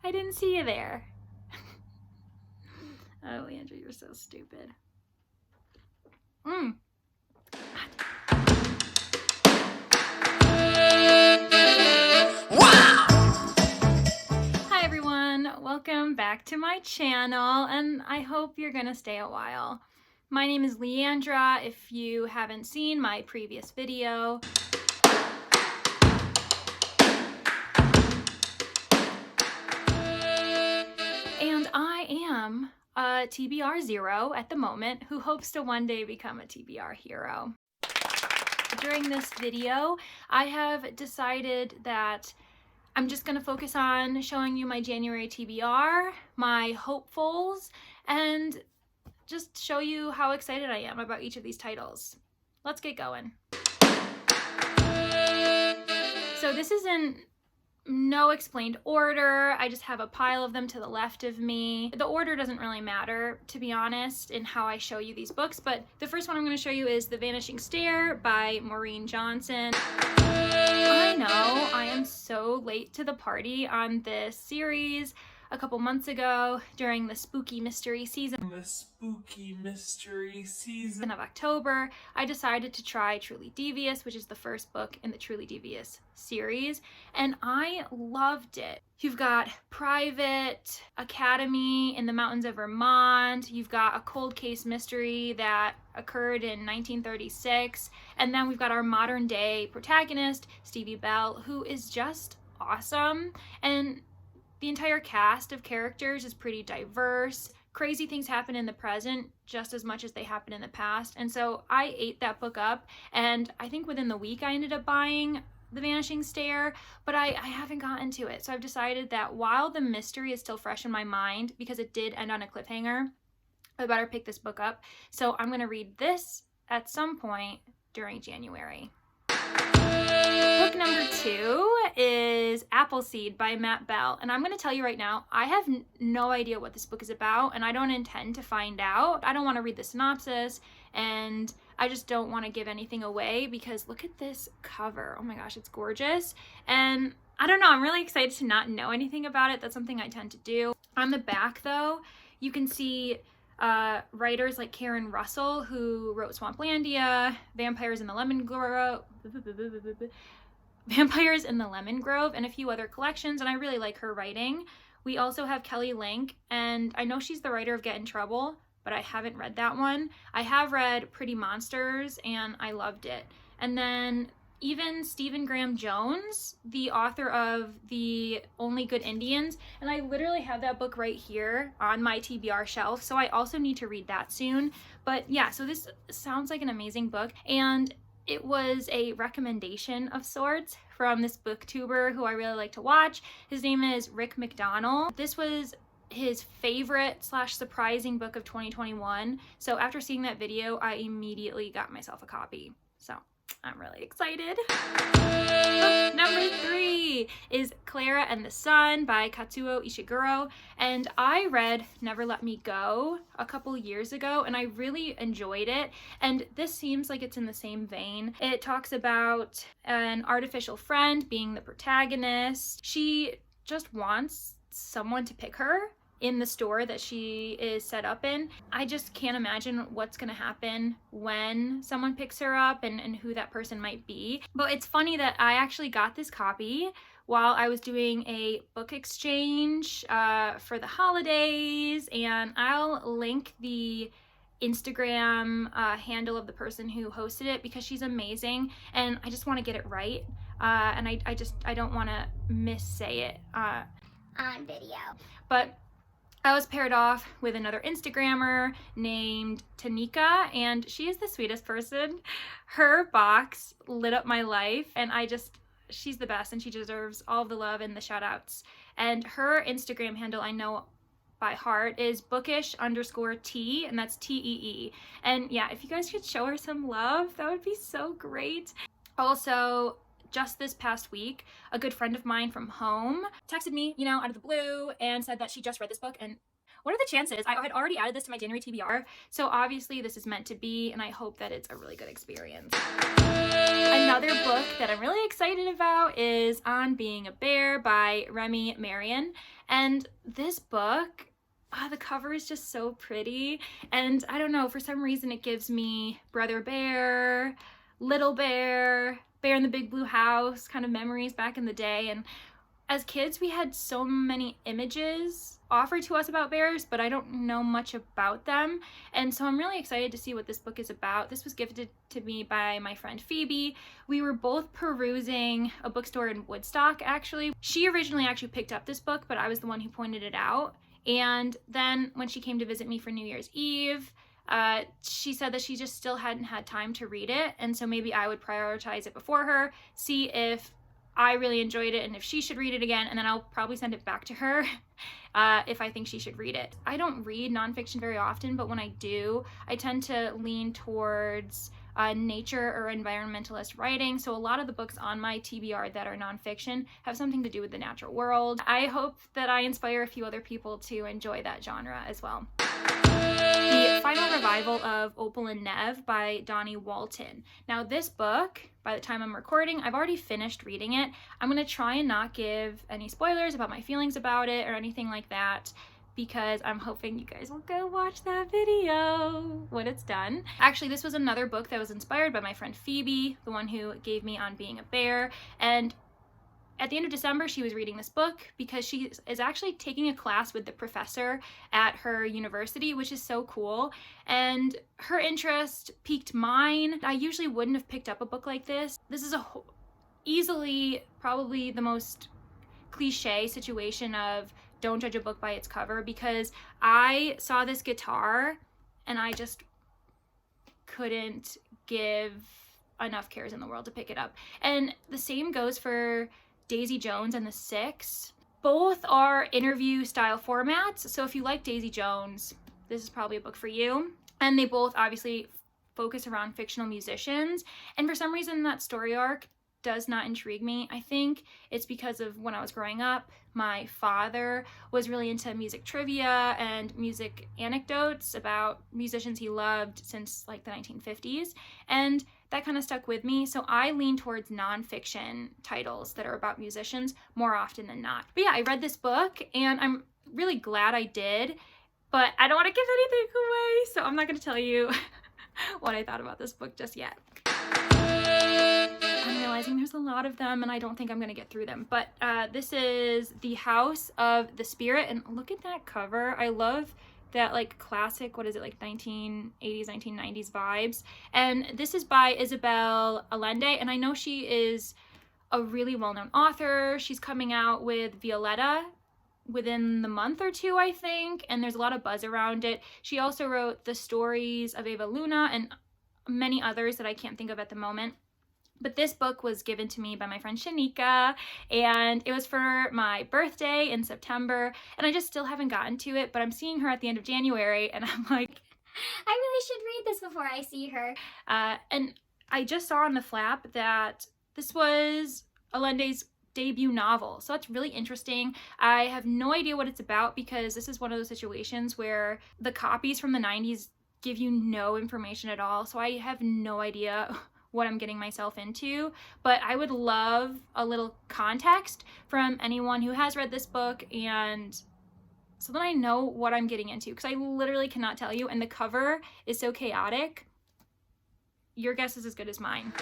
I didn't see you there. Oh, Leandra, you're so stupid. Hi everyone, welcome back to my channel, and I hope you're gonna stay a while. My name is Leandra, if you haven't seen my previous video. And I am a TBR 0 at the moment who hopes to one day become a TBR hero. During this video, I have decided that I'm just going to focus on showing you my January TBR, my hopefuls, and just show you how excited I am about each of these titles. Let's get going. So this is in no explained order. I just have a pile of them to the left of me. The order doesn't really matter, to be honest, in how I show you these books, but the first one I'm going to show you is The Vanishing Stair by Maureen Johnson. I know, I am so late to the party on this series. A couple months ago, during the spooky mystery season of October, I decided to try Truly Devious, which is the first book in the Truly Devious series, and I loved it. You've got Private Academy in the mountains of Vermont, you've got a cold case mystery that occurred in 1936, and then we've got our modern day protagonist, Stevie Bell, who is just awesome, and the entire cast of characters is pretty diverse. Crazy things happen in the present just as much as they happen in the past. And so I ate that book up, and I think within the week I ended up buying The Vanishing Stair, but I haven't gotten to it. So I've decided that while the mystery is still fresh in my mind, because it did end on a cliffhanger, I better pick this book up. So I'm going to read this at some point during January. Book number 2 is Appleseed by Matt Bell, and I'm going to tell you right now, I have no idea what this book is about, and I don't intend to find out. I don't want to read the synopsis, and I just don't want to give anything away, because look at this cover. Oh my gosh, it's gorgeous, and I don't know, I'm really excited to not know anything about it. That's something I tend to do. On the back, though, you can see writers like Karen Russell, who wrote Swamplandia, Vampires in the Lemon Grove, and a few other collections, and I really like her writing. We also have Kelly Link, and I know she's the writer of Get in Trouble, but I haven't read that one. I have read Pretty Monsters, and I loved it. And then even Stephen Graham Jones, the author of The Only Good Indians, and I literally have that book right here on my TBR shelf, so I also need to read that soon. But yeah, so this sounds like an amazing book, and it was a recommendation of sorts from this booktuber who I really like to watch. His name is Rick MacDonnell. This was his favorite / surprising book of 2021. So after seeing that video, I immediately got myself a copy. So I'm really excited. Book number 3 is Clara and the Sun by Katsuo Ishiguro, and I read Never Let Me Go a couple years ago, and I really enjoyed it, and this seems like it's in the same vein. It talks about an artificial friend being the protagonist. She just wants someone to pick her in the store that she is set up in. I just can't imagine what's gonna happen when someone picks her up and who that person might be. But it's funny that I actually got this copy while I was doing a book exchange for the holidays, and I'll link the Instagram handle of the person who hosted it because she's amazing, and I just want to get it right, and I don't want to missay it on video. But I was paired off with another Instagrammer named Tanika, and she is the sweetest person. Her box lit up my life, and she's the best, and she deserves all the love and the shout outs. And her Instagram handle, I know by heart, is bookish_T, and that's T-E-E. And yeah, if you guys could show her some love, that would be so great. Also, just this past week, a good friend of mine from home texted me, out of the blue, and said that she just read this book and what are the chances? I had already added this to my January TBR, so obviously this is meant to be, and I hope that it's a really good experience. Another book that I'm really excited about is On Being a Bear by Remy, Marion. And this book, the cover is just so pretty. And I don't know, for some reason it gives me Brother Bear, Little Bear, Bear in the Big Blue House kind of memories back in the day. And as kids, we had so many images offered to us about bears, but I don't know much about them. And so I'm really excited to see what this book is about. This was gifted to me by my friend Phoebe. We were both perusing a bookstore in Woodstock, actually. She originally actually picked up this book, but I was the one who pointed it out. And then when she came to visit me for New Year's Eve, she said that she just still hadn't had time to read it. And so maybe I would prioritize it before her, see if I really enjoyed it and if she should read it again, and then I'll probably send it back to her if I think she should read it. I don't read nonfiction very often, but when I do, I tend to lean towards nature or environmentalist writing. So a lot of the books on my TBR that are nonfiction have something to do with the natural world. I hope that I inspire a few other people to enjoy that genre as well. The final revival of Opal and Nev by Donnie Walton. Now this book, by the time I'm recording, I've already finished reading it. I'm going to try and not give any spoilers about my feelings about it or anything like that, because I'm hoping you guys will go watch that video when it's done. Actually, this was another book that was inspired by my friend Phoebe, the one who gave me On Being a Bear. And at the end of December, she was reading this book because she is actually taking a class with the professor at her university, which is so cool. And her interest piqued mine. I usually wouldn't have picked up a book like this. This is easily probably the most cliche situation of don't judge a book by its cover, because I saw this guitar and I just couldn't give enough cares in the world to pick it up. And the same goes for Daisy Jones and the Six. Both are interview style formats, so if you like Daisy Jones, this is probably a book for you. And they both obviously focus around fictional musicians, and for some reason that story arc does not intrigue me. I think it's because of when I was growing up, my father was really into music trivia and music anecdotes about musicians he loved since like the 1950s, and that kind of stuck with me. So I lean towards nonfiction titles that are about musicians more often than not. But yeah, I read this book and I'm really glad I did, but I don't want to give anything away, so I'm not going to tell you what I thought about this book just yet. I'm realizing there's a lot of them and I don't think I'm going to get through them, but this is The House of the Spirit, and look at that cover. I love that like classic, what is it, like 1980s, 1990s vibes. And this is by Isabel Allende, and I know she is a really well-known author. She's coming out with Violetta within the month or two, I think, and there's a lot of buzz around it. She also wrote The Stories of Eva Luna and many others that I can't think of at the moment. But this book was given to me by my friend Shanika, and it was for my birthday in September, and I just still haven't gotten to it, but I'm seeing her at the end of January, and I'm like, I really should read this before I see her. And I just saw on the flap that this was Allende's debut novel, so that's really interesting. I have no idea what it's about, because this is one of those situations where the copies from the 90s give you no information at all, so I have no idea what I'm getting myself into, but I would love a little context from anyone who has read this book, and so that I know what I'm getting into, because I literally cannot tell you, and the cover is so chaotic. Your guess is as good as mine.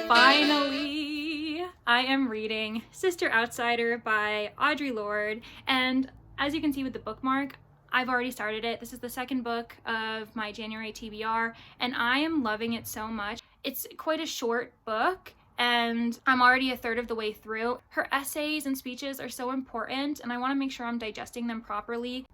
Finally, I am reading Sister Outsider by Audrey Lord, and as you can see with the bookmark, I've already started it. This is the second book of my January TBR, and I am loving it so much. It's quite a short book, and I'm already a third of the way through. Her essays and speeches are so important, and I want to make sure I'm digesting them properly.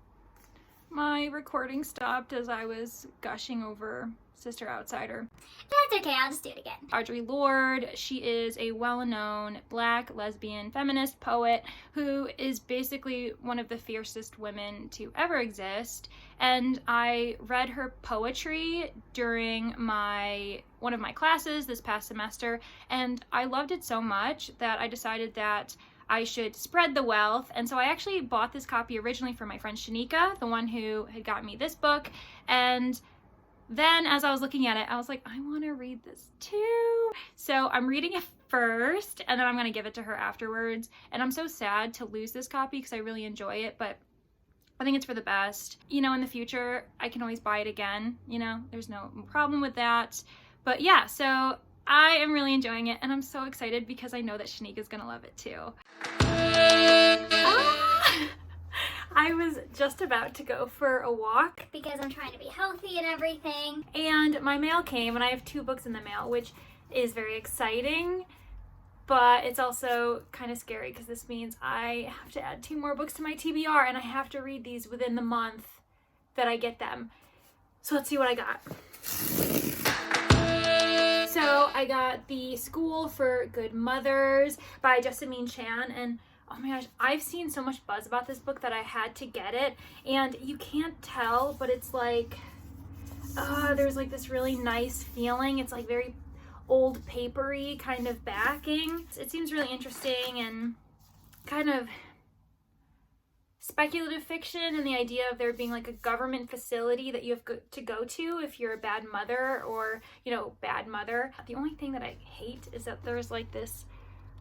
My recording stopped as I was gushing over Sister Outsider. That's okay, I'll just do it again. Audrey Lord, she is a well-known Black lesbian feminist poet who is basically one of the fiercest women to ever exist, and I read her poetry during one of my classes this past semester, and I loved it so much that I decided that I should spread the wealth. And so I actually bought this copy originally for my friend Shanika, the one who had gotten me this book. And then as I was looking at it, I was like, I want to read this too. So I'm reading it first, and then I'm going to give it to her afterwards. And I'm so sad to lose this copy because I really enjoy it, but I think it's for the best. You know, in the future, I can always buy it again. You know, there's no problem with that. But yeah, so I am really enjoying it, and I'm so excited because I know that Shanika's gonna love it too. I was just about to go for a walk Because I'm trying to be healthy and everything. and my mail came, and I have 2 books in the mail, which is very exciting, but it's also kind of scary because this means I have to add 2 more books to my TBR, and I have to read these within the month that I get them. So let's see what I got. So I got The School for Good Mothers by Jessamine Chan, and oh my gosh, I've seen so much buzz about this book that I had to get it, and you can't tell, but it's like, there's like this really nice feeling. It's like very old papery kind of backing. It seems really interesting and kind of speculative fiction, and the idea of there being like a government facility that you have to go to if you're a bad mother or, you know, bad mother. The only thing that I hate is that there's like this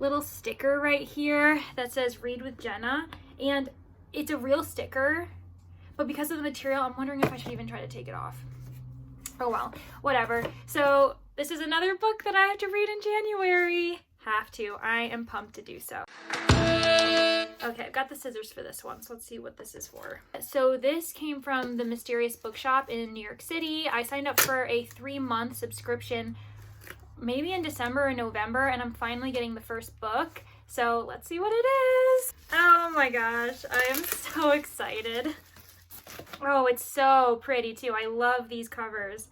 little sticker right here that says read with Jenna, and it's a real sticker, but because of the material, I'm wondering if I should even try to take it off. Oh well, whatever. So this is another book that I have to read in January. Have to. I am pumped to do so. Okay, I've got the scissors for this one, so let's see what this is for. So this came from the Mysterious Bookshop in New York City. I signed up for a 3-month subscription maybe in December or November, and I'm finally getting the first book. So let's see what it is. Oh my gosh, I am so excited. Oh, it's so pretty too. I love these covers.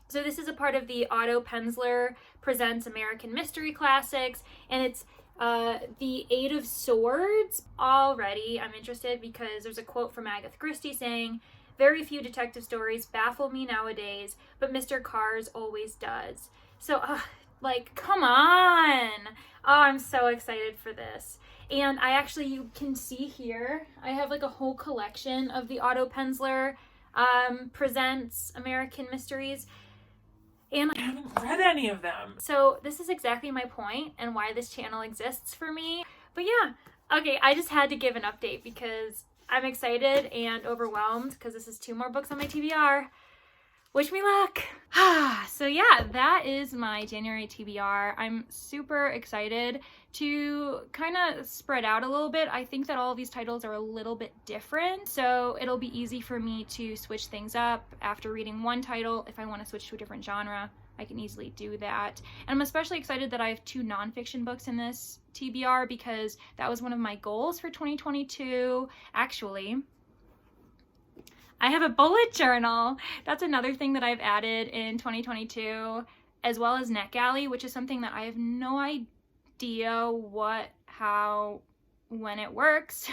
So this is a part of the Otto Penzler Presents American Mystery Classics, and it's the 8 of Swords. Already I'm interested because there's a quote from Agatha Christie saying, "Very few detective stories baffle me nowadays, but Mr. Carr's always does." So, like, come on. Oh, I'm so excited for this. And I actually, you can see here, I have like a whole collection of the Otto Penzler Presents American Mysteries. And I haven't read any of them. So this is exactly my point and why this channel exists for me. But yeah, okay, I just had to give an update because I'm excited and overwhelmed because this is 2 more books on my TBR. Wish me luck. So yeah, that is my January TBR. I'm super excited to kind of spread out a little bit. I think that all of these titles are a little bit different, so it'll be easy for me to switch things up after reading one title. If I want to switch to a different genre, I can easily do that. And I'm especially excited that I have 2 nonfiction books in this TBR because that was one of my goals for 2022. Actually, I have a bullet journal. That's another thing that I've added in 2022, as well as NetGalley, which is something that I have no idea what, how, when it works.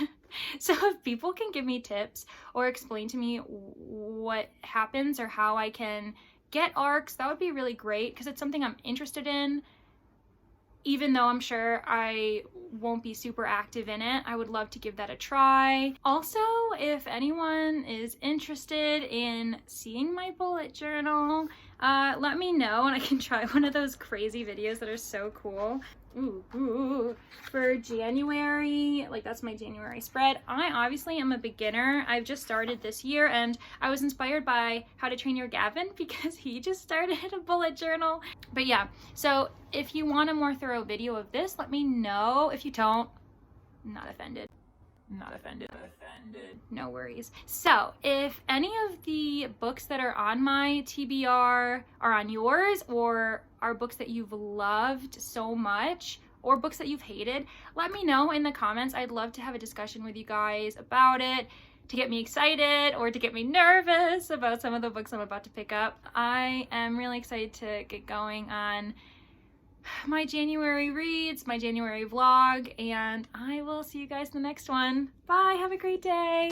So if people can give me tips or explain to me what happens or how I can get arcs, that would be really great because it's something I'm interested in. Even though I'm sure I won't be super active in it, I would love to give that a try. Also, if anyone is interested in seeing my bullet journal, let me know and I can try one of those crazy videos that are so cool. Ooh. For January, like that's my January spread. I obviously am a beginner. I've just started this year and I was inspired by How to Train Your Gavin because he just started a bullet journal. But yeah, so if you want a more thorough video of this, let me know. If you don't, I'm not offended. Not offended. No worries. So if any of the books that are on my TBR are on yours or are books that you've loved so much or books that you've hated, let me know in the comments. I'd love to have a discussion with you guys about it to get me excited or to get me nervous about some of the books I'm about to pick up. I am really excited to get going on my January reads, my January vlog, and I will see you guys in the next one. Bye, have a great day.